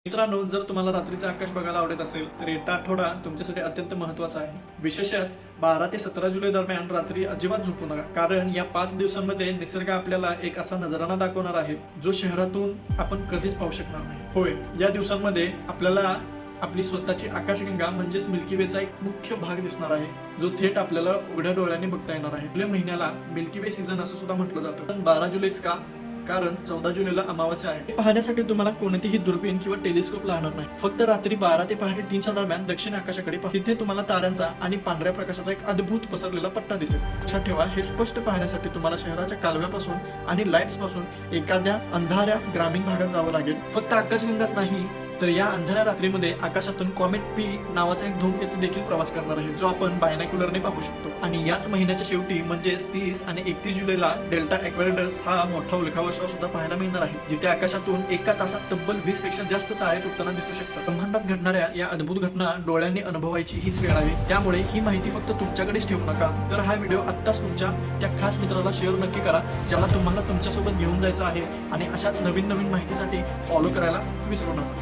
मित्रांनो, जर तुम्हाला रात्रीचं आकाश बघायला आवडत असेल तर येता आठवडा तुमच्यासाठी अत्यंत महत्त्वाचा आहे. विशेषतः 12 ते 17 जुलै दरम्यान रात्री अजिबात झोपू नका, कारण या 5 दिवसांमध्ये निसर्ग आपल्याला एक असा नजराणा दाखवणार आहे जो शहरातून आपण कधीच पाहू शकणार नाही. होय, या दिवसांमध्ये आपल्याला आपली स्वतःची आकाशगंगा म्हणजेच मिल्की वेचा एक मुख्य भाग दिसणार आहे, जो थेट आपल्याला उघड्या डोळ्यांनी बघता येणार आहे. आपल्या महिन्याला मिल्की वे सीझन असं सुद्धा म्हटलं जातं. पण 12 जुलैच का? कारण 14 जुलैला अमावास्या आहे. पाहण्यासाठी तुम्हाला कोणतीही दुर्बीण किंवा टेलिस्कोप लागणार नाही. फक्त रात्री 12 ते पहाटे 3च्या दरम्यान दक्षिण आकाशाकडे पहा. तिथे तुम्हाला ताऱ्यांचा आणि पांढऱ्या प्रकाशाचा एक अद्भुत पसरलेला पट्टा दिसेल. लक्षात ठेवा, हे स्पष्ट पाहण्यासाठी तुम्हाला शहराच्या कालव्यापासून आणि लाईट्स पासून एखाद्या अंधाऱ्या ग्रामीण भागात जावं लागेल. फक्त आकाशगंगाच नाही, तर या अंधाऱ्या रात्रीमध्ये आकाशातून कॉमेट पी नावाचा एक धूमकेतू देखील प्रवास करणार आहे, जो आपण बायनाक्युलरने पाहू शकतो. आणि याच महिन्याच्या शेवटी म्हणजेच 30 आणि 31 जुलैला डेल्टा एक्वेरिडस हा मोठा उल्कावर्षाव सुद्धा पाहायला मिळणार आहे, जिथे आकाशातून एका तासात तब्बल 20 पेक्षा जास्त तारे तुटताना दिसू शकतात. ब्रह्मांडात घडणाऱ्या या अद्भुत घटना डोळ्यांनी अनुभवायची हीच वेळ आहे. त्यामुळे ही माहिती फक्त तुमच्याकडेच ठेवू नका, तर हा व्हिडिओ आत्ताच तुमच्या त्या खास मित्राला शेअर नक्की करा, ज्याला तुम्हाला तुमच्यासोबत घेऊन जायचं आहे. आणि अशाच नवीन नवीन माहितीसाठी फॉलो करायला विसरू नका.